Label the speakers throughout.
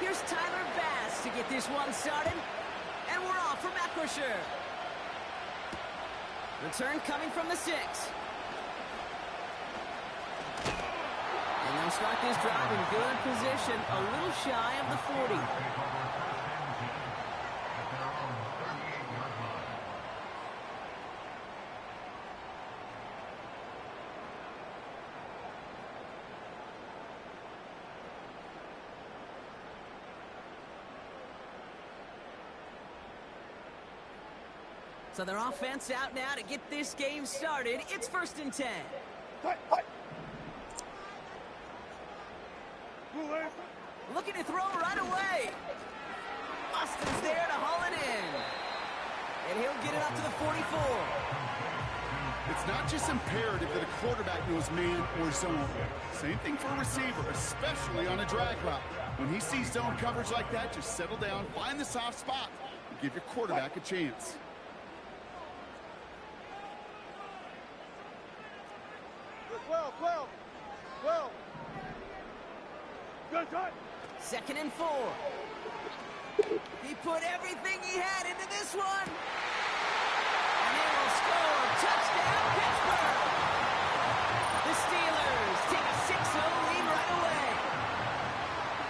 Speaker 1: here's Tyler Bass to get this one started. And we're off for Macrosher. Return coming from the 6. And they'll start this drive in good position, a little shy of the 40. So their offense out now to get this game started. It's 1st and 10. Looking to throw right away. Austin's there to haul it in. And he'll get it up to the 44.
Speaker 2: It's not just imperative that a quarterback knows man or zone. Same thing for a receiver, especially on a drag route. When he sees zone coverage like that, just settle down, find the soft spot, and give your quarterback a chance.
Speaker 3: Well. Good.
Speaker 1: 2nd and 4. He put everything he had into this one. And they will score. Touchdown, Pittsburgh. The Steelers take a 6-0 lead right away.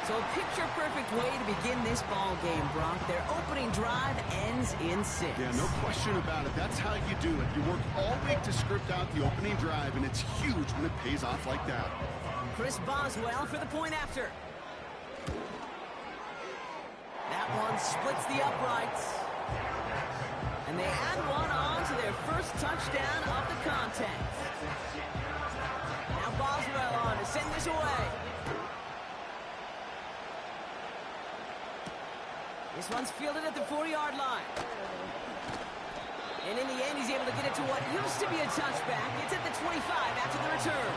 Speaker 1: So a picture-perfect way to begin this ball game, Brock. Their opening drive ends in 6.
Speaker 2: Yeah, no question about it. That's how you do it. You work all week to script out the opening drive, and it's huge when it pays off like that.
Speaker 1: Chris Boswell for the point after. That one splits the uprights. And they add one on to their first touchdown of the contest. Now Boswell on to send this away. This one's fielded at the 40-yard line. And in the end, he's able to get it to what used to be a touchback. It's at the 25 after the return.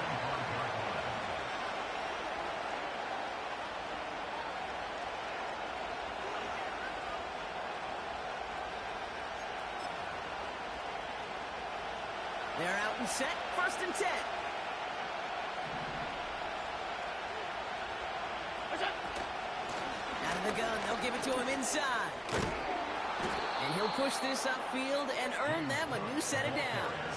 Speaker 1: They're out and set, 1st and 10. Out of the gun, they'll give it to him inside. And he'll push this upfield and earn them a new set of downs.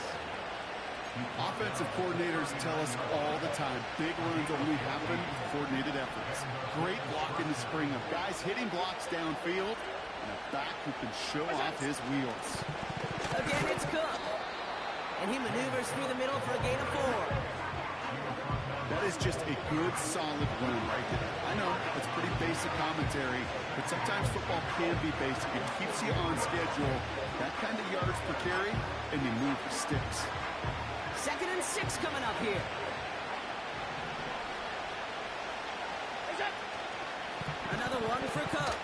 Speaker 2: Offensive coordinators tell us all the time, big runs only happen with coordinated efforts. Great block in the spring of guys hitting blocks downfield and a back who can show off his wheels.
Speaker 1: Again, it's Cook. And he maneuvers through the middle for a gain of 4.
Speaker 2: That is just a good, solid run right there. I know, it's pretty basic commentary, but sometimes football can be basic. It keeps you on schedule, that kind of yards per carry, and you move the sticks.
Speaker 1: 2nd and 6 coming up here. Another one for Cook.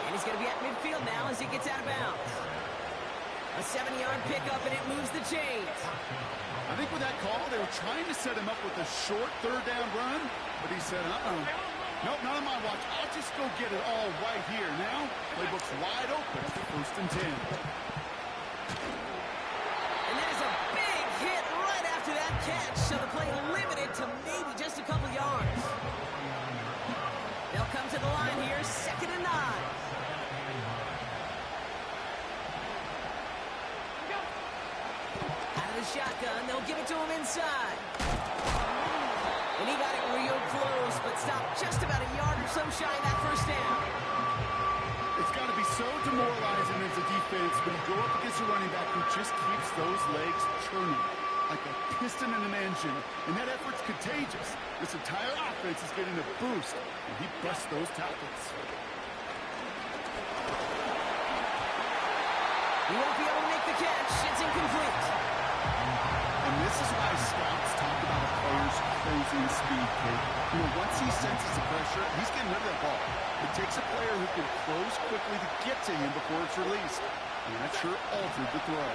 Speaker 1: And he's going to be at midfield now as he gets out of bounds. A 70-yard pickup, and it moves the chains.
Speaker 2: I think with that call, they were trying to set him up with a short 3rd down run, but he said, nope, not on my watch. I'll just go get it all right here. Now, playbook's wide open for 1st and 10.
Speaker 1: And there's a big hit right after that catch, so the play limited to maybe just a couple yards. They'll come to the line here, 2nd and 9. Shotgun, they'll give it to him inside. And he got it real close, but stopped just about a yard or so shy of that 1st down.
Speaker 2: It's got to be so demoralizing as a defense when you go up against a running back who just keeps those legs churning like a piston in an engine, and that effort's contagious. This entire offense is getting a boost, and he busts those tackles.
Speaker 1: He won't be able to make the catch. It's incomplete.
Speaker 2: And this is why scouts talk about a player's closing speed, Kate. You know, once he senses the pressure, he's getting rid of that ball. It takes a player who can close quickly to get to him before it's released. And that sure altered the throw.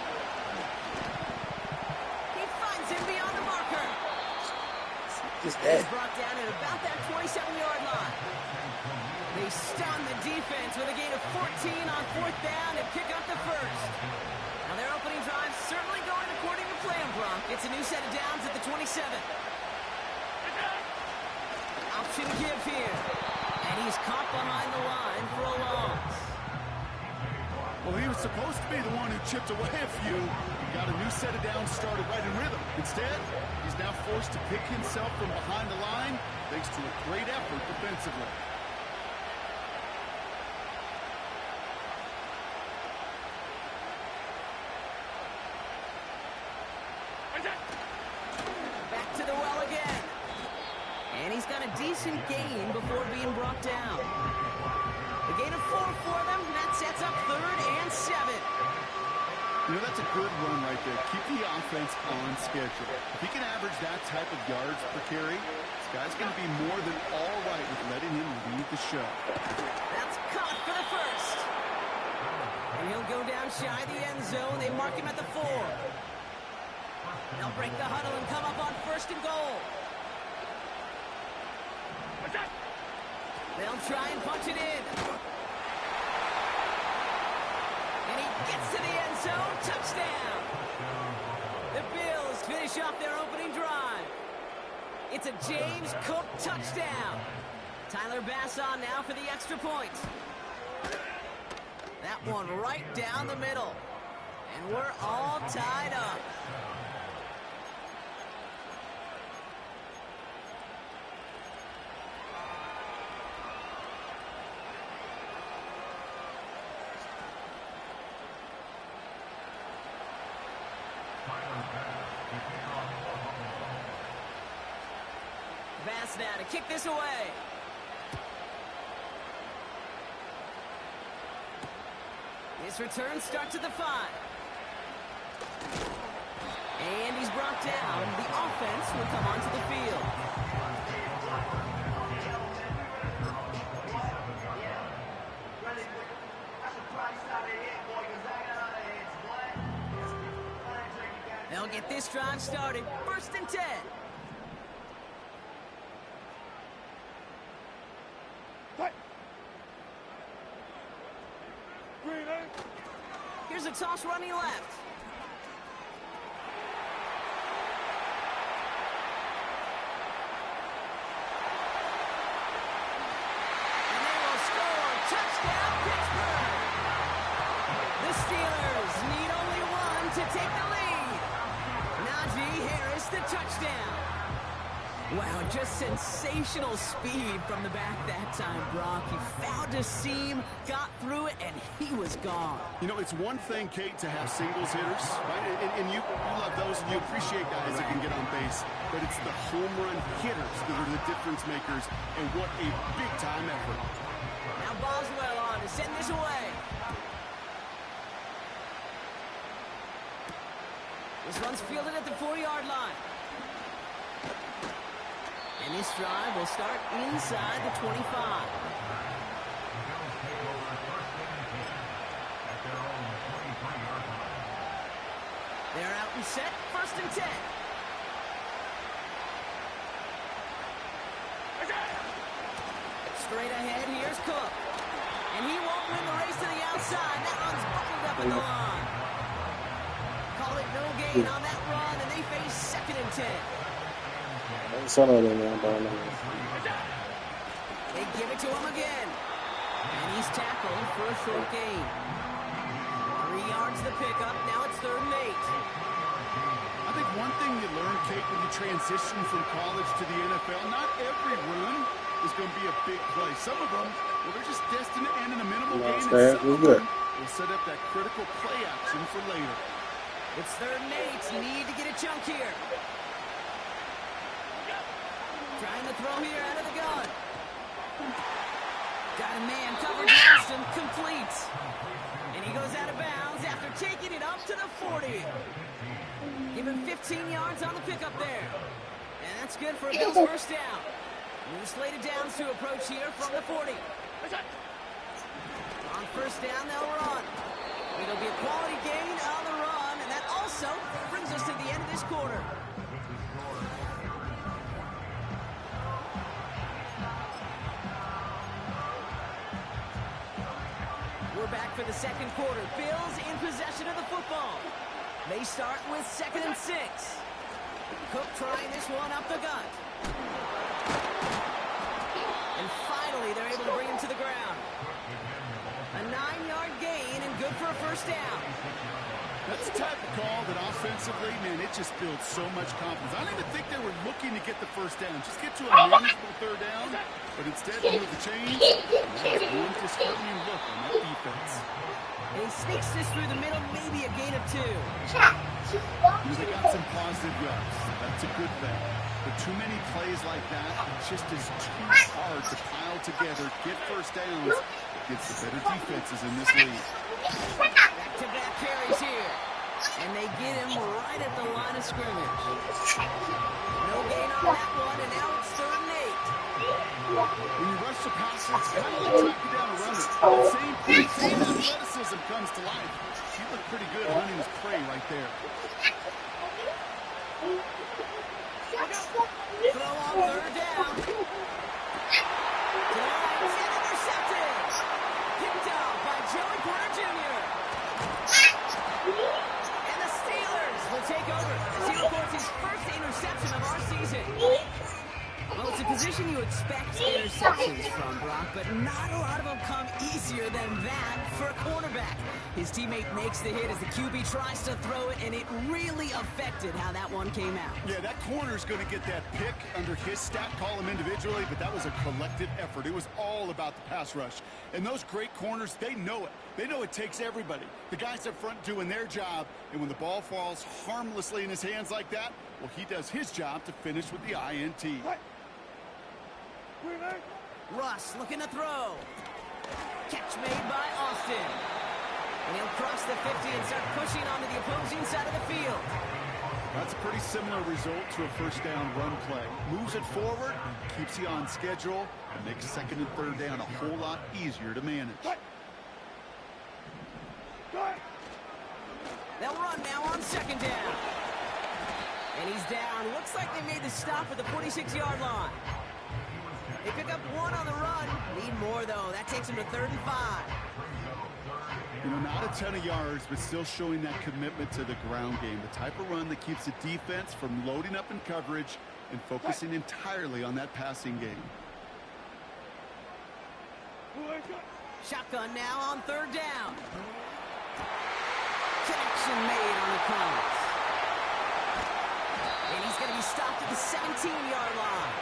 Speaker 1: He finds him beyond the marker. He's brought down at about that 27-yard line. They stun the defense with a gain of 14 on 4th down and pick up the 1st. Now their opening drive certainly going according to plan, Brock. It's a new set of downs at the 27. Possession give here. And he's caught behind the line for a loss.
Speaker 2: Well, he was supposed to be the one who chipped away a few. He got a new set of downs started right in rhythm. Instead, he's now forced to pick himself from behind the line thanks to a great effort defensively.
Speaker 1: Back to the well again. And he's got a decent gain before being brought down. A gain of 4 for them, and that sets up 3rd and 7.
Speaker 2: You know, that's a good run right there. Keep the offense on schedule. If he can average that type of yards per carry, this guy's going to be more than all right with letting him lead the show.
Speaker 1: That's caught for the first. And he'll go down shy of the end zone. They mark him at the 4. They'll break the huddle and come up on 1st and goal. They'll try and punch it in. And he gets to the end zone. Touchdown. The Bills finish off their opening drive. It's a James Cook touchdown. Tyler Bass on now for the extra point. That one right down the middle. And we're all tied up. Bass now to kick this away. This return starts at the 5. And he's brought down. The offense will come onto the field. They'll get this drive started. 1st and 10. Here's a toss running left. And they will score. Touchdown, Pittsburgh. The Steelers need only 1 to take the lead. Najee Harris, the touchdown. Wow, just sensational speed from the back that time, Brock. He found a seam, got through it, and he was gone.
Speaker 2: You know, it's one thing, Kate, to have singles hitters, right? And you love those, and you appreciate guys that can get on base. But it's the home run hitters that are the difference makers, and what a big-time effort.
Speaker 1: Now Boswell on to send this away. This one's fielded at the 4-yard line. And this drive will start inside the 25. They're out and set. 1st and 10. Straight ahead, here's Cook. And he won't win the race to the outside. That one's buckled up at the line. Call it no gain on that run, and they face 2nd and 10. They give it to him again. And he's tackled for a short gain. 3 yards the pickup. Now it's 3rd and 8.
Speaker 2: I think one thing you learn, Kate, when you transition from college to the NFL, not every run is going to be a big play. Some of them, well, they're just destined to end in a minimal gain. And some of them will set up that critical play action for later.
Speaker 1: It's 3rd and 8. Need to get a chunk here. Trying to throw here out of the gun. Got a man covered against him. Complete. And he goes out of bounds after taking it up to the 40. Give him 15 yards on the pickup there. And that's good for a Bills 1st down. New slated downs to approach here from the 40. On 1st down, they'll run. It'll be a quality gain on the run. And that also brings us to the end of this quarter. We're back for the 2nd quarter. Bills in possession of the football. They start with 2nd and 6. Cook trying this one up the gut. 9-yard gain and good for a first down.
Speaker 2: That's the type of call that offensively, man, it just builds so much confidence. I don't even think they were looking to get the first down. Just get to a manageable third down, but instead they move the chains. That's one disheartening look on that defense.
Speaker 1: And he sneaks this through the middle, maybe a gain of 2.
Speaker 2: They got some positive reps. That's a good thing. But too many plays like that, it just is too hard to pile together, get first downs against the better defenses in this league.
Speaker 1: Back-to-back carries here. And they get him right at the line of scrimmage. No gain on that one, and now it's 3rd and 8.
Speaker 2: When you rush the passer, it's kind of like tracking down a runner. Same athleticism comes to life. He looked pretty good hunting his prey right there.
Speaker 1: Throw on 3rd down. Drives and intercepted. Picked up by Joey Porter Jr. And the Steelers will take over as he records his first interception of our season. Well, it's a position you expect interceptions from, Brock, but not a lot of them come easier than that for a cornerback. His teammate makes the hit as the QB tries to throw it, and it really affected how that one came out.
Speaker 2: Yeah, that corner's going to get that pick under his stat column individually, but that was a collective effort. It was all about the pass rush. And those great corners, they know it. They know it takes everybody. The guys up front doing their job, and when the ball falls harmlessly in his hands like that, well, he does his job to finish with the INT.
Speaker 1: Russ looking to throw. Catch made by Austin. And he'll cross the 50 and start pushing onto the opposing side of the field.
Speaker 2: That's a pretty similar result to a first down run play. Moves it forward, keeps you on schedule, and makes 2nd and 3rd down a whole lot easier to manage.
Speaker 1: They'll run now on 2nd down. And he's down. Looks like they made the stop at the 46-yard line. They pick up 1 on the run. Need more, though. That takes him to 3rd and 5.
Speaker 2: You know, not a ton of yards, but still showing that commitment to the ground game. The type of run that keeps the defense from loading up in coverage and focusing entirely on that passing game.
Speaker 1: Shotgun now on 3rd down. Connection made on the pass. And he's going to be stopped at the 17-yard line.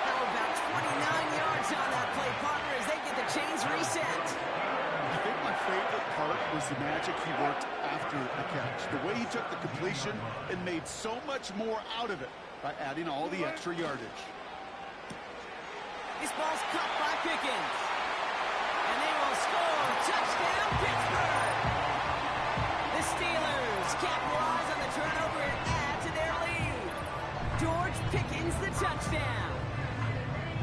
Speaker 1: Now about 29 yards on that play, partner, as they get the chains reset.
Speaker 2: I think my favorite part was the magic he worked after the catch. The way he took the completion and made so much more out of it by adding all the extra yardage.
Speaker 1: This ball's caught by Pickens. And they will score. Touchdown, Pittsburgh. The Steelers capitalize on the turnover and add to their lead. George Pickens the touchdown.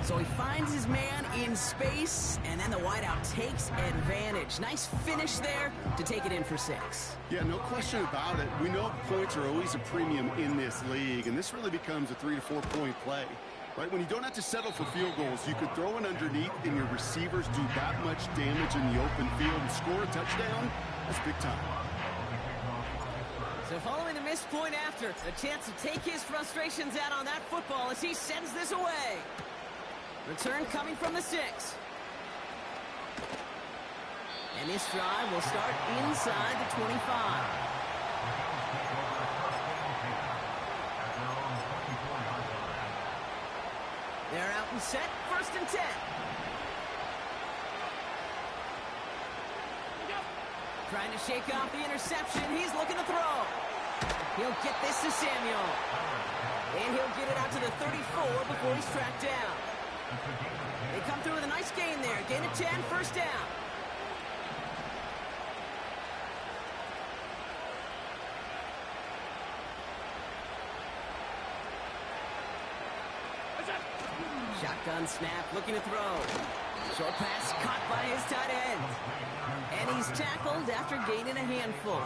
Speaker 1: So he finds his man in space, and then the wideout takes advantage. Nice finish there to take it in for 6.
Speaker 2: Yeah, no question about it. We know points are always a premium in this league, and this really becomes a 3 to 4 point play. Right, when you don't have to settle for field goals, you could throw it underneath and your receivers do that much damage in the open field and score a touchdown. That's big time.
Speaker 1: So following the missed point after, a chance to take his frustrations out on that football as he sends this away. Return coming from the 6. And this drive will start inside the 25. They're out and set, 1st and 10. Trying to shake off the interception. He's looking to throw. He'll get this to Samuel. And he'll get it out to the 34 before he's tracked down. They come through with a nice gain there. Gain of 10, 1st down. Shotgun snap, looking to throw. Short pass caught by his tight end. And he's tackled after gaining a handful.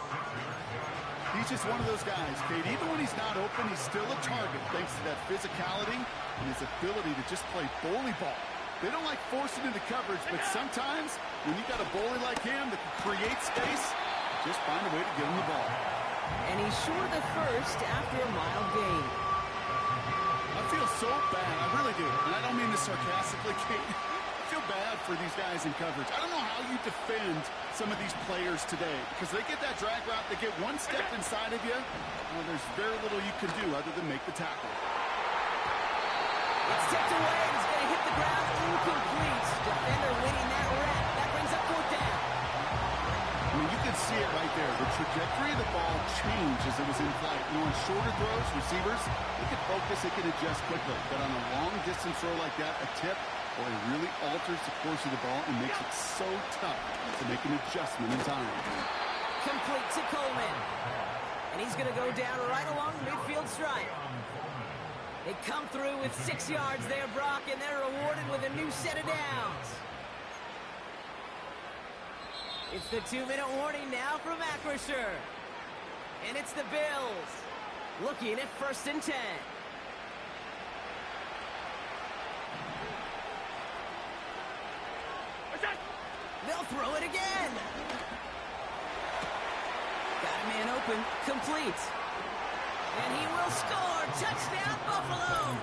Speaker 2: He's just one of those guys, Kate. Even when he's not open, he's still a target thanks to that physicality and his ability to just play bully ball. They don't like forcing into coverage, but sometimes when you got a bully like him that can create space, just find a way to get him the ball.
Speaker 1: And he's short of the 1st after a mild gain.
Speaker 2: I feel so bad. I really do. And I don't mean this sarcastically, Kate. I feel bad for these guys in coverage. I don't know how you defend some of these players today because they get that drag route, they get one step inside of you, well, there's very little you can do other than make the tackle.
Speaker 1: It's tipped away and it's going to hit the ground incomplete. Defender winning that rep. That brings up fourth down.
Speaker 2: I mean, you can see it right there. The trajectory of the ball changed as it was in flight. You know, on shorter throws, receivers, they can focus, they can adjust quickly. But on a long-distance throw like that, a tip, or it really alters the course of the ball and makes it so tough to make an adjustment in time.
Speaker 1: Complete to Coleman. And he's going to go down right along the midfield stripe. They come through with 6 yards there, Brock, and they're rewarded with a new set of downs. It's the 2-minute warning now from Acrisure. And it's the Bills looking at 1st and 10. They'll throw it again. Got a man open, complete. And he will score. Touchdown, Buffalo.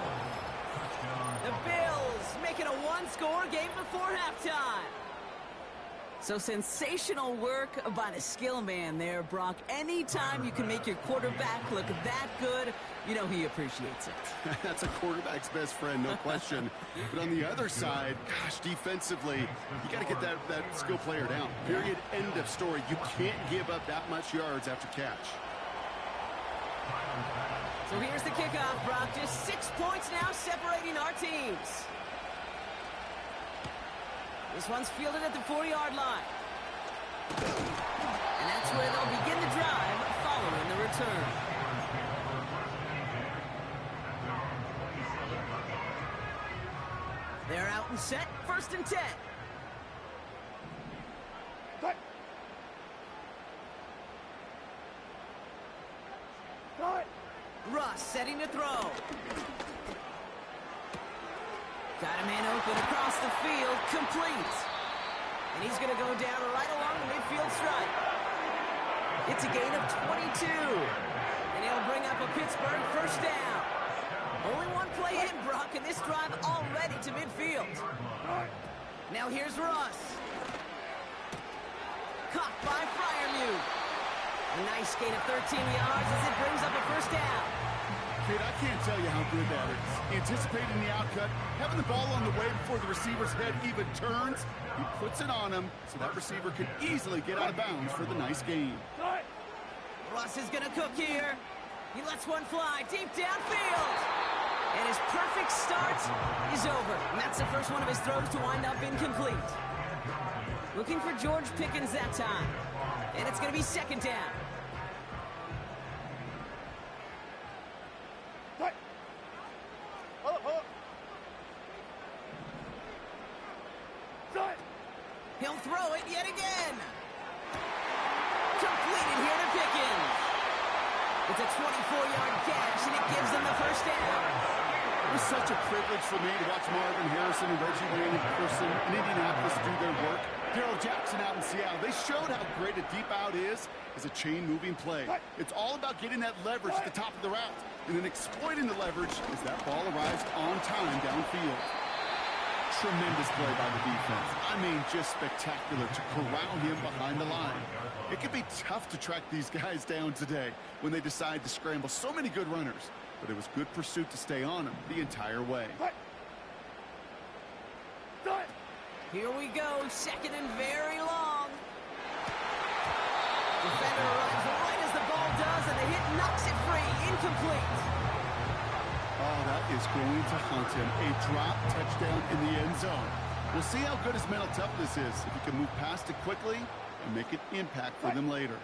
Speaker 1: The Bills making a one-score game before halftime. So sensational work by the skill man there, Brock. Anytime you can make your quarterback look that good, you know he appreciates it.
Speaker 2: That's a quarterback's best friend, no question. But on the other side, gosh, defensively, you got to get that skill player down. Period, end of story. You can't give up that much yards after catch.
Speaker 1: So here's the kickoff, Brock. Just 6 points now separating our teams. This one's fielded at the 4-yard line. And that's where they'll begin the drive following the return. They're out and set. 1st and 10. Russ setting to throw. Got a man open across the field, complete. And he's going to go down right along the midfield stripe. It's a gain of 22. And he'll bring up a Pittsburgh 1st down. Only one play in, Brock, and this drive already to midfield. Now here's Russ. Caught by Freiermuth. A nice gain of 13 yards as it brings up a 1st down.
Speaker 2: Kid, I can't tell you how good that is. Anticipating the outcut, having the ball on the way before the receiver's head even turns, he puts it on him so that receiver can easily get out of bounds for the nice gain.
Speaker 1: Russ is going to cook here. He lets one fly deep downfield. And his perfect start is over. And that's the first one of his throws to wind up incomplete. Looking for George Pickens that time. And it's going to be 2nd down. He'll throw it yet again. Completed here to Pickens. It's a 24-yard dash, and it gives them the 1st down.
Speaker 2: It was such a privilege for me to watch Marvin Harrison and Reggie Wayne in person in Indianapolis do their work. Darrell Jackson out in Seattle. They showed how great a deep out is as a chain-moving play. It's all about getting that leverage at the top of the route and then exploiting the leverage as that ball arrives on time downfield. Tremendous play by the defense. I mean, just spectacular to corral him behind the line. It can be tough to track these guys down today when they decide to scramble. So many good runners, but it was good pursuit to stay on them the entire way.
Speaker 1: Here we go, 2nd and very long. Defender runs right as the ball does, and the hit knocks it free, incomplete.
Speaker 2: Oh, that is going to haunt him. A drop touchdown in the end zone. We'll see how good his mental toughness is, if he can move past it quickly and make an impact for them later.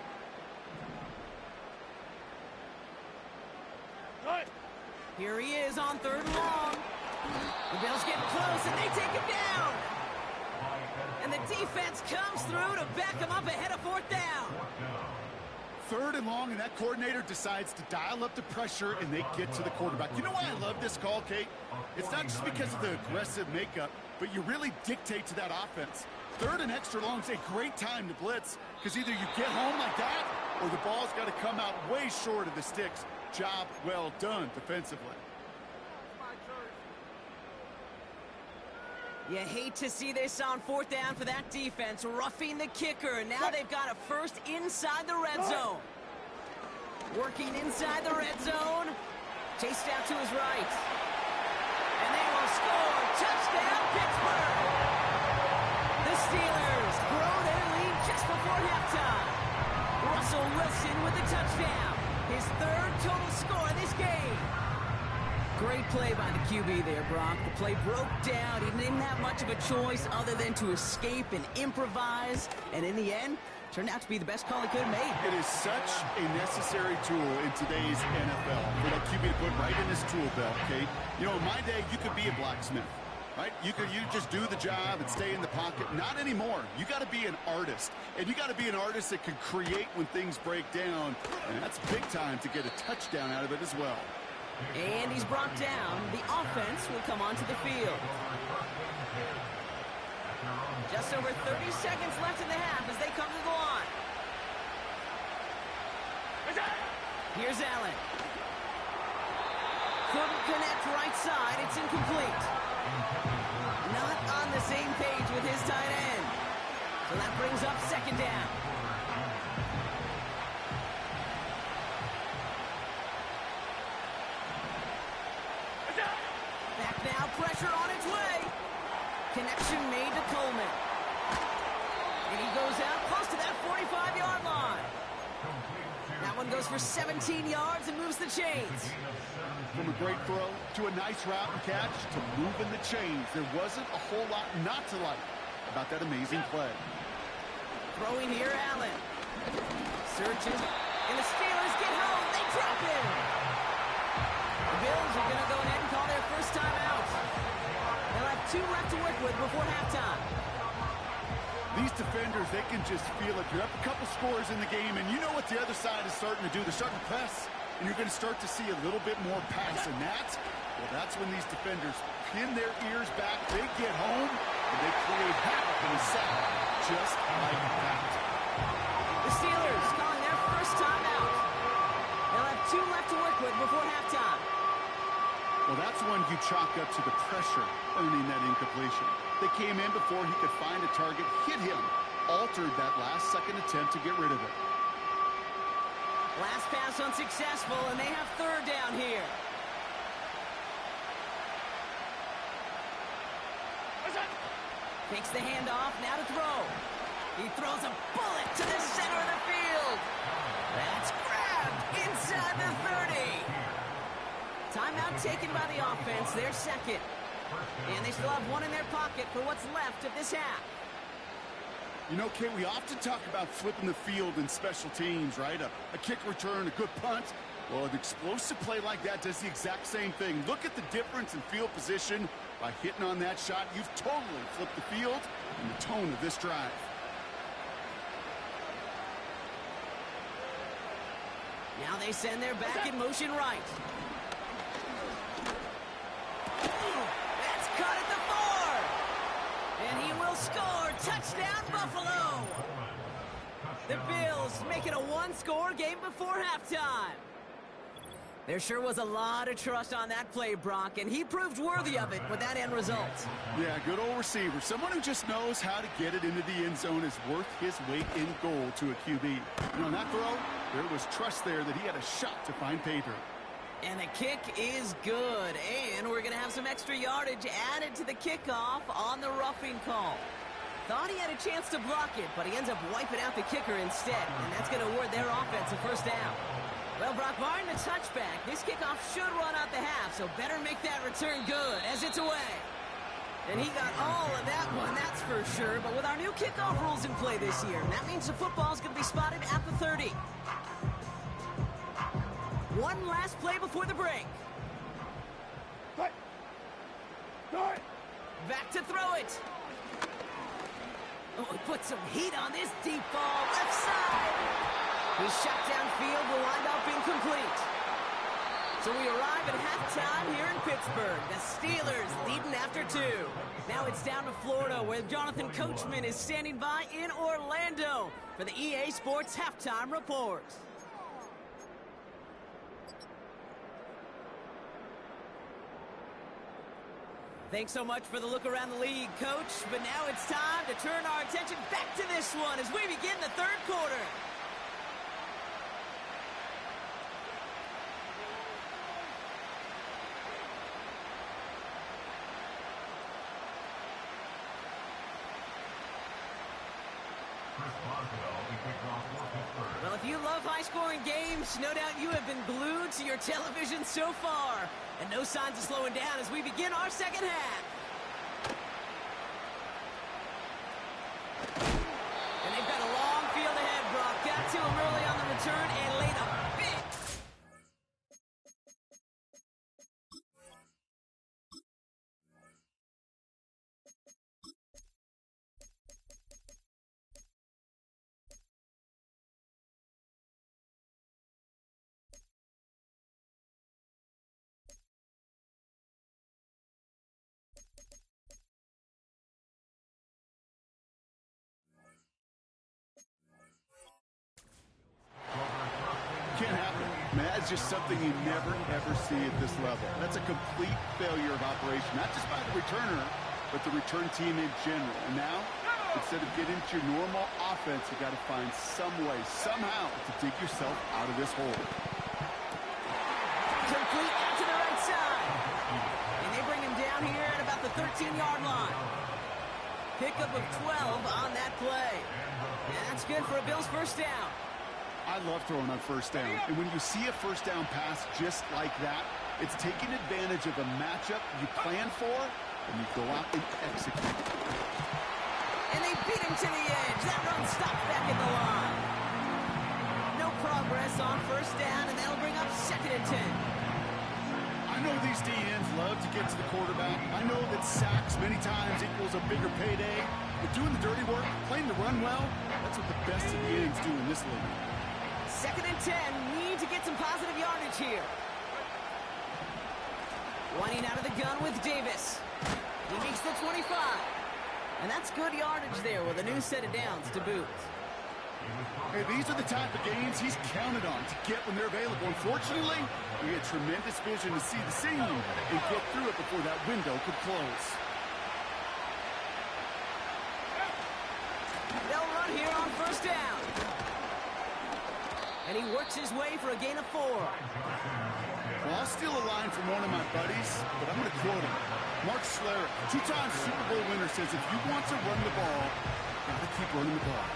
Speaker 1: Here he is on 3rd and long. The Bills get close, and they take him down. And the defense comes through to back him up ahead of 4th down.
Speaker 2: 3rd and long, and that coordinator decides to dial up the pressure, and they get to the quarterback. You know why I love this call, Kate? It's not just because of the aggressive makeup, but you really dictate to that offense. 3rd and extra long is a great time to blitz, because either you get home like that, or the ball's got to come out way short of the sticks. Job well done defensively.
Speaker 1: You hate to see this on 4th down for that defense, roughing the kicker, and now they've got a first inside the red zone. Working inside the red zone. Chased out to his right. And they will score. Touchdown, Pittsburgh! The Steelers grow their lead just before halftime. Russell Wilson with the touchdown. His 3rd total score in this game. Great play by the QB there, Brock. The play broke down. He didn't have much of a choice other than to escape and improvise. And in the end, turned out to be the best call he could have made.
Speaker 2: It is such a necessary tool in today's NFL for that QB to put right in his tool belt, Kate. You know, in my day, you could be a blacksmith, right? You just do the job and stay in the pocket. Not anymore. You got to be an artist. And you got to be an artist that can create when things break down. And that's big time to get a touchdown out of it as well.
Speaker 1: And he's brought down. The offense will come onto the field. Just over 30 seconds left in the half as they come to the line. Here's Allen. Couldn't connect right side. It's incomplete. Not on the same page with his tight end. So that brings up 2nd down. Back now, pressure on its way. Connection made to Coleman. And he goes out close to that 45-yard line. That one goes for 17 yards and moves the chains.
Speaker 2: From a great throw to a nice route and catch to moving the chains. There wasn't a whole lot not to like about that amazing play.
Speaker 1: Throwing here, Allen. Searching. And the Steelers get home. They drop him. The Bills are going to go ahead and call their first time out. They'll have 2 left to work with before halftime.
Speaker 2: These defenders, they can just feel it. You're up a couple scores in the game, and you know what the other side is starting to do. They're starting to press, and you're going to start to see a little bit more pass. And that's when these defenders pin their ears back. They get home, and they create havoc in the sack, just like that.
Speaker 1: The Steelers calling their first time out. They'll have 2 left to work with before halftime.
Speaker 2: Well, that's when you chalk up to the pressure earning that incompletion. They came in before he could find a target, hit him, altered that last-second attempt to get rid of it.
Speaker 1: Last pass unsuccessful, and they have 3rd down here. Takes the handoff, now to throw. He throws a bullet to the center of the field. That's grabbed inside the 30. Timeout taken by the offense, their 2nd. And they still have 1 in their pocket for what's left of this half.
Speaker 2: You know, Kate, we often talk about flipping the field in special teams, right? A kick return, a good punt. Well, an explosive play like that does the exact same thing. Look at the difference in field position. By hitting on that shot, you've totally flipped the field and the tone of this drive.
Speaker 1: Now they send their back in motion right. That's caught at the 4. And he will score. Touchdown, Buffalo. The Bills make it a 1-score game before halftime. There sure was a lot of trust on that play, Brock, and he proved worthy of it with that end result.
Speaker 2: Yeah, good old receiver. Someone who just knows how to get it into the end zone is worth his weight in gold to a QB. You know, on that throw, there was trust there that he had a shot to find pay dirt.
Speaker 1: And the kick is good, and we're going to have some extra yardage added to the kickoff on the roughing call. Thought he had a chance to block it, but he ends up wiping out the kicker instead, and that's going to award their offense a first down. Well, Brock, barring the touchback, this kickoff should run out the half, so better make that return good as it's away. And he got all of that one, that's for sure. But with our new kickoff rules in play this year, that means the football's going to be spotted at the 30. One last play before the break. Back to throw it. Oh, he put some heat on this deep ball, left side. His shot downfield will wind up incomplete. So we arrive at halftime here in Pittsburgh. The Steelers leading after 2. Now it's down to Florida, where Jonathan Coachman is standing by in Orlando for the EA Sports Halftime Report. Thanks so much for the look around the league, Coach. But now it's time to turn our attention back to this one as we begin the third quarter. Well, if you love high-scoring games, no doubt you have been glued to your television so far. And no signs of slowing down as we begin our second half. And they've got a long field ahead, Brock. Got to him early on the return and laid a big...
Speaker 2: Can't happen. Man, that's just something you never, ever see at this level. That's a complete failure of operation, not just by the returner, but the return team in general. And now, instead of getting to your normal offense, you got to find some way, somehow, to dig yourself out of this hole.
Speaker 1: Complete out to the right side. And they bring him down here at about the 13-yard line. Pickup of 12 on that play. And that's good for a Bills first down.
Speaker 2: I love throwing on first down. And when you see a first down pass just like that, it's taking advantage of a matchup you plan for, and you go out and execute.
Speaker 1: And they beat him to the edge. That run stopped back at the line. No progress on first down, and that'll bring up 2nd and 10.
Speaker 2: I know these DNs love to get to the quarterback. I know that sacks many times equals a bigger payday. But doing the dirty work, playing the run well, that's what the best of the ends do in this league.
Speaker 1: 2nd and 10, need to get some positive yardage here. Running out of the gun with Davis. He makes the 25. And that's good yardage there with a new set of downs to boot.
Speaker 2: Hey, these are the type of games he's counted on to get when they're available. Unfortunately, he had tremendous vision to see the seam and get through it before that window could close.
Speaker 1: They'll run here on first down. And he works his way for a gain of 4.
Speaker 2: Well, I'll steal a line from one of my buddies, but I'm going to quote him. Mark Schlereth, 2-time Super Bowl winner, says if you want to run the ball, you got to keep running the ball.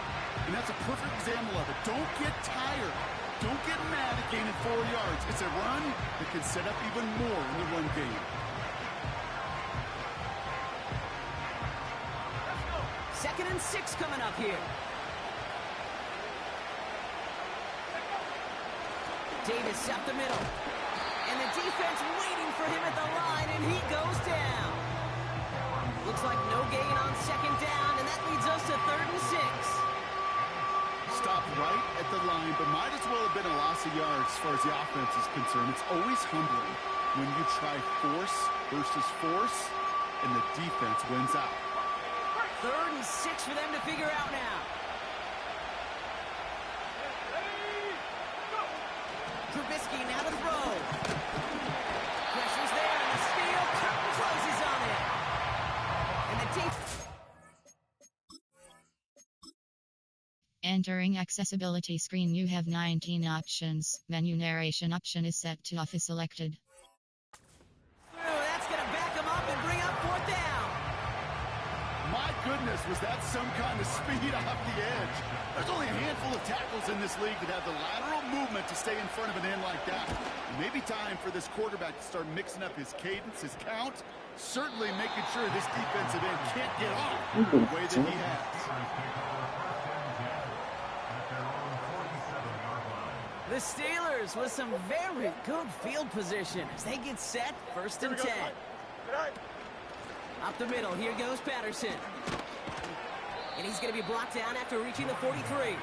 Speaker 2: And that's a perfect example of it. Don't get tired. Don't get mad at gaining 4 yards. It's a run that can set up even more in the run game.
Speaker 1: Second and 6 coming up here. Davis up the middle. And the defense waiting for him at the line, and he goes down. Looks like no gain on second down, and that leads us to 3rd and 6.
Speaker 2: Stopped right at the line, but might as well have been a loss of yards as far as the offense is concerned. It's always humbling when you try force versus force, and the defense wins out.
Speaker 1: 3rd and 6 for them to figure out now. Trubisky now to throw. Pressure's there, and the steal closes on it. And the team...
Speaker 3: Entering accessibility screen, you have 19 options. Menu narration option is set to off is selected.
Speaker 1: That's going to back him up and bring up 4th down.
Speaker 2: My goodness, was that some kind of speed off the edge. There's only a handful of tackles in this league that have the lateral movement to stay in front of an end like that. Maybe time for this quarterback to start mixing up his cadence, his count, certainly making sure this defensive end can't get off the way that he has.
Speaker 1: The Steelers with some very good field position as they get set, 1st and 10. Up the middle, here goes Patterson. And he's going to be brought down after reaching the 43.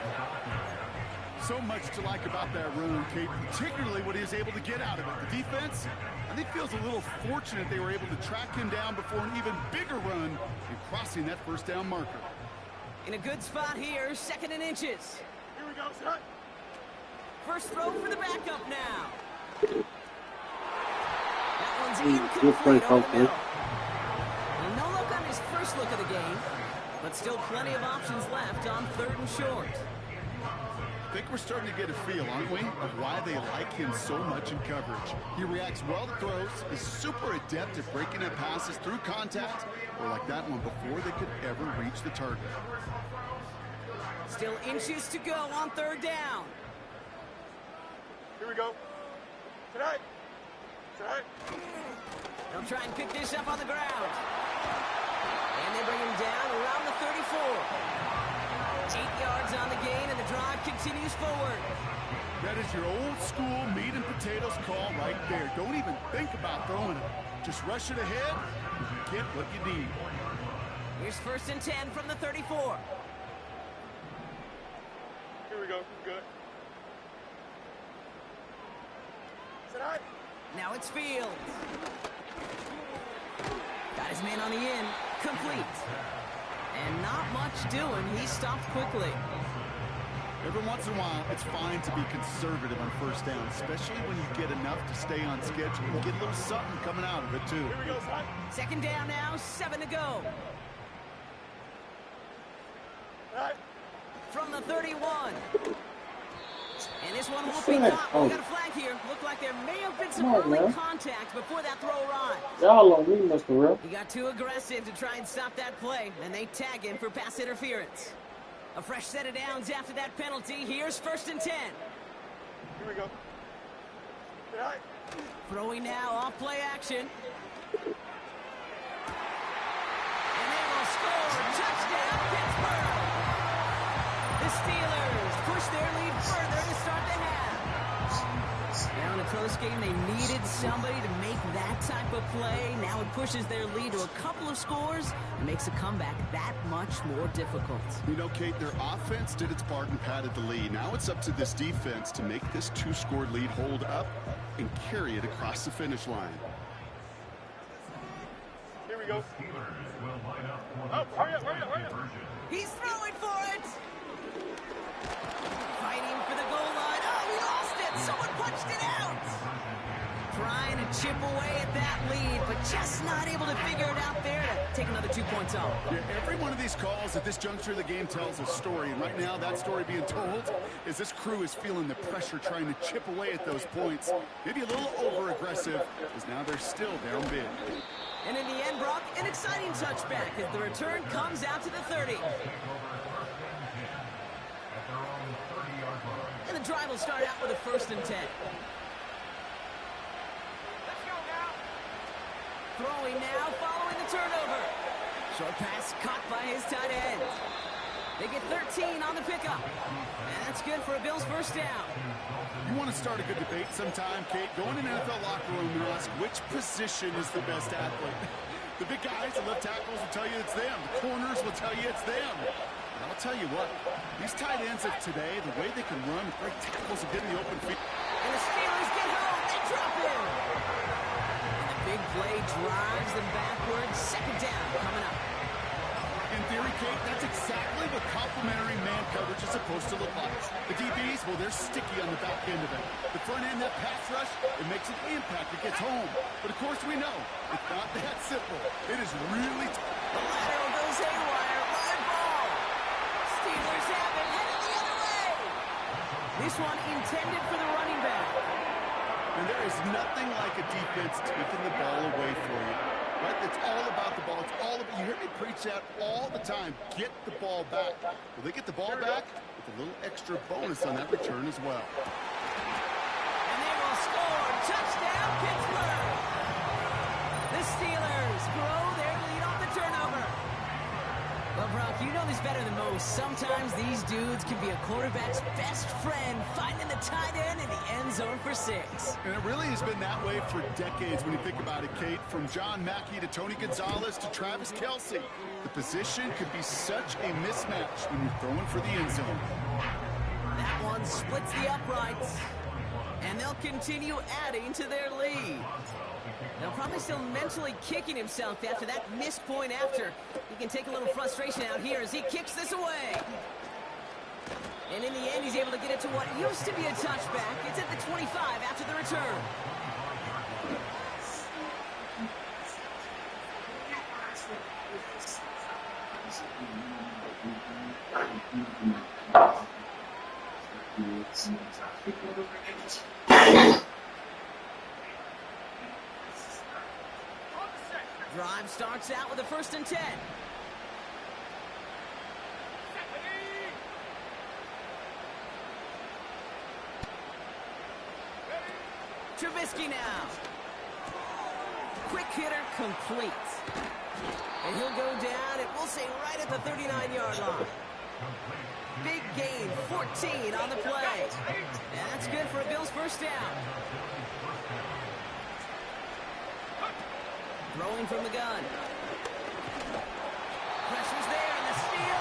Speaker 2: So much to like about that run, Kate, particularly what he was able to get out of it. The defense, I think, feels a little fortunate they were able to track him down before an even bigger run and crossing that first down marker.
Speaker 1: In a good spot here, 2nd and inches.
Speaker 2: Here we go, son.
Speaker 1: First throw for the backup now. That one's incomplete over the middle. But still plenty of options left on 3rd and short.
Speaker 2: I think we're starting to get a feel, aren't we, of why they like him so much in coverage. He reacts well to throws, is super adept at breaking up passes through contact, or like that one before they could ever reach the target.
Speaker 1: Still inches to go on 3rd down.
Speaker 4: Here we go. Tonight.
Speaker 1: They'll try and pick this up on the ground. And they bring him down around the 34. 8 yards on the gain, and the drive continues forward.
Speaker 2: That is your old school meat and potatoes call right there. Don't even think about throwing it. Just rush it ahead and get what you need.
Speaker 1: Here's 1st and 10 from the 34.
Speaker 4: Here we go. Good. Tonight.
Speaker 1: Now it's Fields. Got his man on the in. Complete. And not much doing. He stopped quickly.
Speaker 2: Every once in a while, it's fine to be conservative on 1st down, especially when you get enough to stay on schedule and get a little something coming out of it, too.
Speaker 4: Here we go, son.
Speaker 1: 2nd down now, 7 to go.
Speaker 4: Tonight.
Speaker 1: From the 31. And this one won't be caught. We got a flag here. Looked like there may have been some early contact before that throw arrived.
Speaker 5: Y'all on me, Mr. Real.
Speaker 1: He got too aggressive to try and stop that play, and they tag him for pass interference. A fresh set of downs after that penalty. Here's 1st and 10.
Speaker 4: Here we go. Tonight.
Speaker 1: Throwing now off play action. And they will score. Touchdown, Pittsburgh. The Steelers push their lead further to start the half. Now in a close game, they needed somebody to make that type of play. Now it pushes their lead to a couple of scores and makes a comeback that much more difficult.
Speaker 2: You know, Kate, their offense did its part and padded the lead. Now it's up to this defense to make this 2-score lead hold up and carry it across the finish line.
Speaker 4: Here we go. Oh, hurry up.
Speaker 1: He's throwing for it. Fighting for the goal line. Oh, he lost it. Someone punched it out. Trying to chip away at that lead, but just not able to figure it out there to take another 2 points off.
Speaker 2: Yeah, every one of these calls at this juncture of the game tells a story, and right now that story being told is this crew is feeling the pressure trying to chip away at those points. Maybe a little over-aggressive, as now they're still down big.
Speaker 1: And in the end, Brock, an exciting touchback as the return comes out to the 30. And the drive will start out with a 1st and 10. Throwing now, following the turnover. Short pass caught by his tight end. They get 13 on the pickup. And that's good for a Bills 1st down.
Speaker 2: You want to start a good debate sometime, Kate? Go in an NFL locker room and ask which position is the best athlete. The big guys, the left tackles will tell you it's them. The corners will tell you it's them. And I'll tell you what, these tight ends of today, the way they can run, break tackles and get in the open field.
Speaker 1: And the Steelers get home. They drop him. And the big play drives them backwards. 2nd down coming up.
Speaker 2: In theory, Kate, that's exactly what complementary man coverage is supposed to look like. The DBs, well, they're sticky on the back end of it. The front end, that pass rush, it makes an impact. It gets home. But, of course, we know it's not that simple. It is really...
Speaker 1: The lateral goes haywire. Live ball. Steelers have it. Headed the other way. This one intended for the running back.
Speaker 2: And there is nothing like a defense taking the ball away for you. Right? It's all about the ball. It's all about, you hear me preach that all the time. Get the ball back. Well, they get the ball back with a little extra bonus on that return as well.
Speaker 1: And they will score. Touchdown, Pittsburgh. The Steelers grow their lead off the turnover. Well, Brock, you know this better than most. Sometimes these dudes can be a quarterback's best friend, finding the tight end in the end zone for 6.
Speaker 2: And it really has been that way for decades when you think about it, Kate. From John Mackey to Tony Gonzalez to Travis Kelce. The position could be such a mismatch when you're throwing for the end zone.
Speaker 1: That one splits the uprights. And they'll continue adding to their lead. They'll probably still mentally kicking himself after that missed point after. He can take a little frustration out here as he kicks this away. And in the end, he's able to get it to what used to be a touchback. It's at the 25 after the return. Drive starts out with a 1st and 10. Trubisky now. Quick hitter complete. And he'll go down, and we'll say right at the 39-yard line. Big gain, 14 on the play. And that's good for a Bills 1st down. Throwing from the gun. Pressure's there, and the steal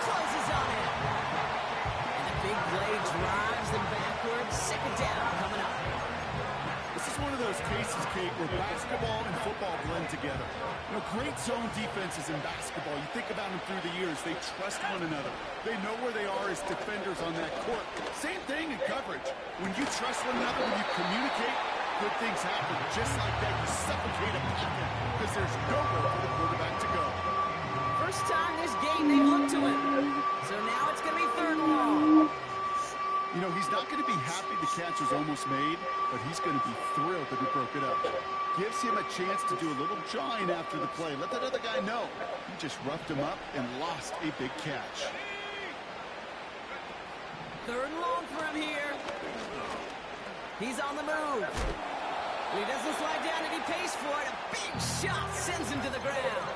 Speaker 1: closes on it. And the big play drives them backwards. 2nd down coming up.
Speaker 2: This is one of those cases, Kate, where basketball and football blend together. You know, great zone defenses in basketball. You think about them through the years. They trust one another. They know where they are as defenders on that court. Same thing in coverage. When you trust one another, when you communicate, good things happen. Just like that, you suffocate a pocket because there's nowhere for the quarterback to go.
Speaker 1: First time this game they've looked to him. So now it's going to be 3rd and long.
Speaker 2: You know, he's not going to be happy the catch is almost made, but he's going to be thrilled that he broke it up. Gives him a chance to do a little jawing after the play. Let that other guy know. He just roughed him up and lost a big catch.
Speaker 1: 3rd and long for him here. He's on the move. He doesn't slide down, and he pays for it. A big shot sends him to the ground.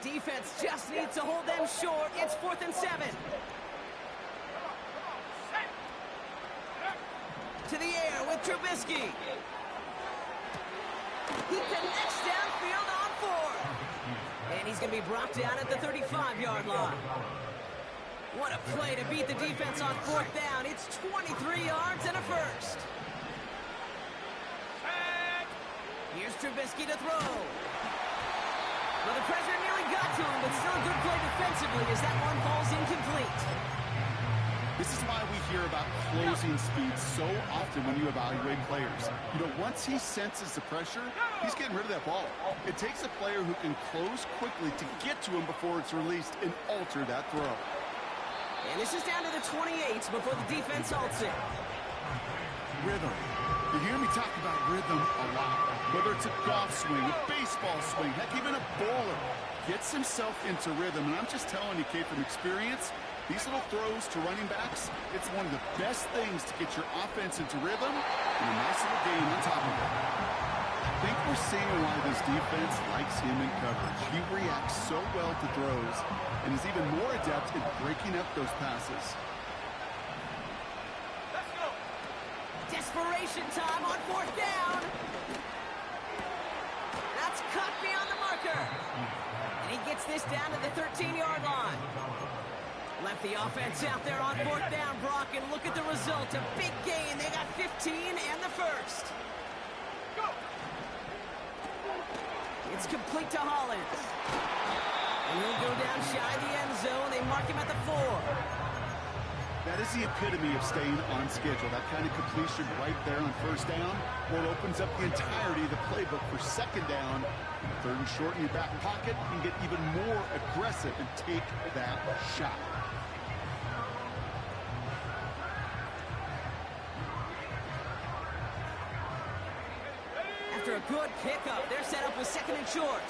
Speaker 1: Defense just needs to hold them short. It's 4th and 7. To the air with Trubisky. He connects downfield on 4. And he's going to be brought down at the 35-yard line. What a play to beat the defense on 4th down. It's 23 yards and a 1st. Here's Trubisky to throw. Well, the pressure nearly got to him, but still a good play defensively as that one falls incomplete.
Speaker 2: This is why we hear about closing speed so often when you evaluate players. You know, once he senses the pressure, he's getting rid of that ball. It takes a player who can close quickly to get to him before it's released and alter that throw.
Speaker 1: And this is down to the 28 before the defense halts it.
Speaker 2: Rhythm. You hear me talk about rhythm a lot. Whether it's a golf swing, a baseball swing, heck, even a bowler gets himself into rhythm. And I'm just telling you, Kate, from experience, these little throws to running backs, it's one of the best things to get your offense into rhythm and a nice little game on top of it. I think we're seeing why this defense likes him in coverage. He reacts so well to throws and is even more adept at breaking up those passes.
Speaker 1: Desperation time on 4th down. That's cut beyond the marker. And he gets this down to the 13-yard line. Left the offense out there on 4th down, Brock, and look at the result. A big gain. They got 15 and the 1st. It's complete to Hollins. And he'll go down shy of the end zone. They mark him at the 4.
Speaker 2: That is the epitome of staying on schedule. That kind of completion right there on 1st down, well, it opens up the entirety of the playbook for 2nd down. 3rd and short in your back pocket, you can get even more aggressive and take that shot.
Speaker 1: After a good pickup, they're set up with 2nd and short.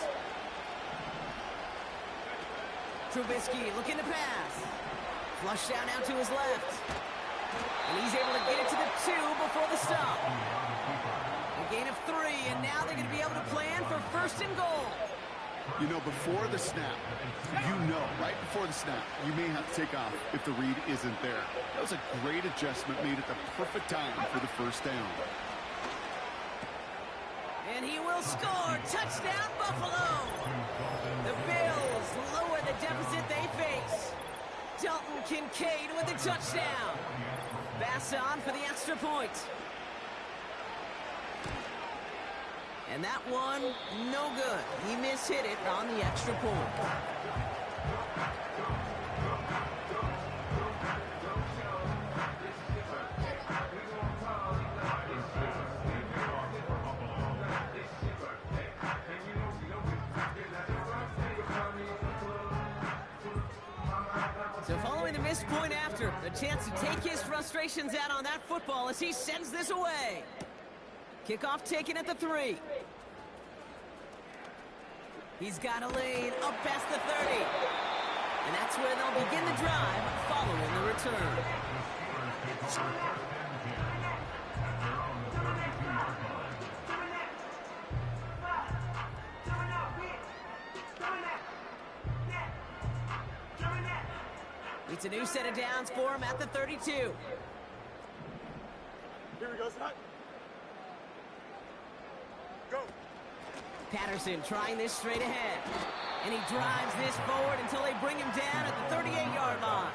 Speaker 1: Trubisky looking to pass. Flush down out to his left. And he's able to get it to the 2 before the stop. A gain of 3, and now they're going to be able to plan for 1st and goal.
Speaker 2: You know, before the snap, right before the snap, you may have to take off if the read isn't there. That was a great adjustment made at the perfect time for the 1st down.
Speaker 1: And he will score. Touchdown, Buffalo. The Bills lower the deficit they face. Dalton Kincaid with the touchdown. Bass on for the extra point. And that one, no good. He mishit it on the extra point. So following the missed point after, a chance to take his frustrations out on that football as he sends this away. Kickoff taken at the 3. He's got a lane up past the 30. And that's where they'll begin the drive following the return. It's a new set of downs for him at the 32.
Speaker 5: Here we go, son. Go.
Speaker 1: Patterson trying this straight ahead. And he drives this forward until they bring him down at the 38-yard line.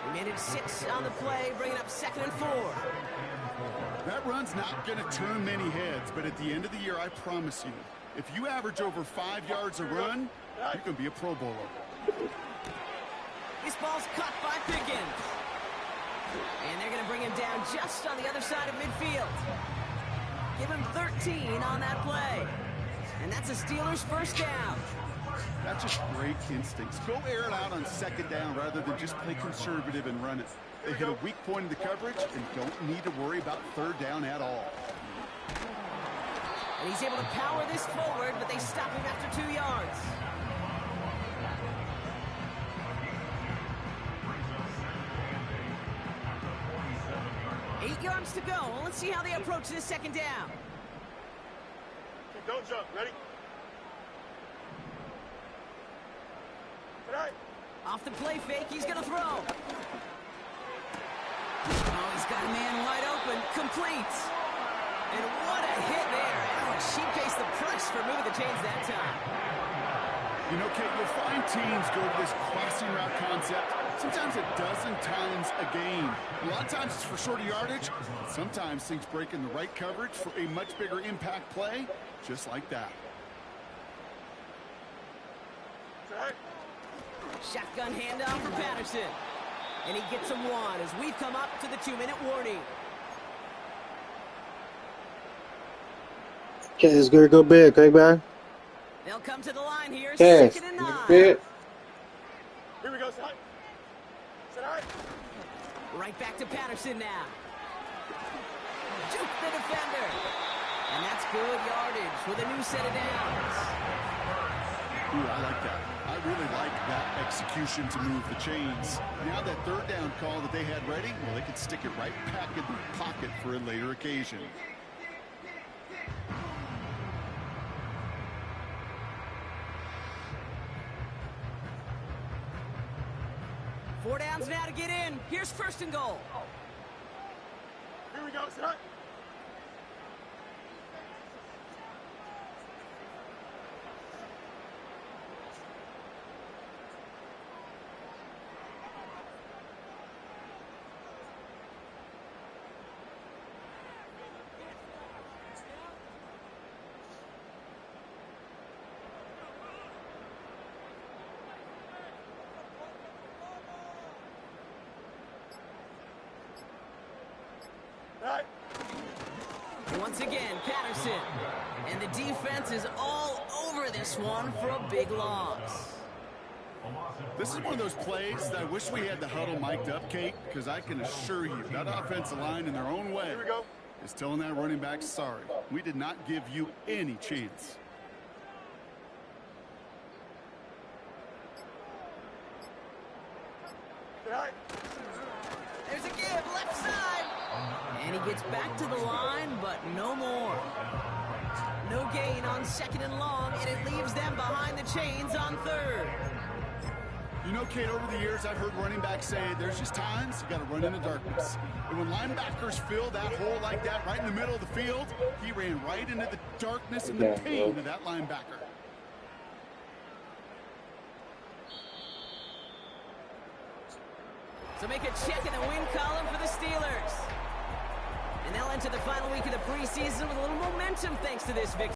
Speaker 1: He managed 6 on the play, bringing up 2nd and 4.
Speaker 2: That run's not going to turn many heads, but at the end of the year, I promise you, if you average over 5 yards a run, you can be a Pro Bowler.
Speaker 1: This ball's caught by Pickens. And they're going to bring him down just on the other side of midfield. Give him 13 on that play. And that's a Steelers first down.
Speaker 2: That's just great instincts. Go air it out on 2nd down rather than just play conservative and run it. They hit a weak point in the coverage and don't need to worry about 3rd down at all.
Speaker 1: And he's able to power this forward, but they stop him after 2 yards. Eight yards to go. Well, let's see how they approach this 2nd down.
Speaker 5: Don't jump. Ready? Tonight.
Speaker 1: Off the play fake, he's going to throw. Oh, he's got a man wide open. Complete. And what a hit there. Ouch, she pays the price for moving the chains that time.
Speaker 2: You know, Kate, you'll find teams go to this crossing route concept sometimes a dozen times a game. A lot of times it's for shorter yardage. Sometimes things break in the right coverage for a much bigger impact play, just like that.
Speaker 1: Shotgun handoff for Patterson. And he gets him 1 as we've come up to the 2-minute warning.
Speaker 6: Okay, it's gonna go big, okay, man?
Speaker 1: They'll come to the line here,
Speaker 6: Okay,
Speaker 1: 2nd and 9.
Speaker 6: big.
Speaker 5: Here we go, son. Tonight.
Speaker 1: Right back to Patterson now. Juke the defender. And that's good yardage with a new set of downs.
Speaker 2: Ooh, I like that. I really like that execution to move the chains. Now that 3rd down call that they had ready, well, they could stick it right back in the pocket for a later occasion.
Speaker 1: Four downs now to get in. Here's 1st and goal.
Speaker 5: Here we go, son.
Speaker 1: Once again, Patterson. And the defense is all over this one for a big loss.
Speaker 2: This is one of those plays that I wish we had the huddle mic'd up, Kate, because I can assure you that offensive line in their own way is telling that running back, sorry, we did not give you any chance.
Speaker 1: There's a give, left side. And he gets back to the line, but no more. No gain on 2nd and long, and it leaves them behind the chains on 3rd.
Speaker 2: You know, Kate, over the years, I've heard running backs say there's just times you got to run in the darkness. And when linebackers fill that hole like that right in the middle of the field, he ran right into the darkness and the pain of that linebacker.
Speaker 1: So make a check in the win column for the Steelers. And they'll enter the final week of the preseason with a little momentum thanks to this victory.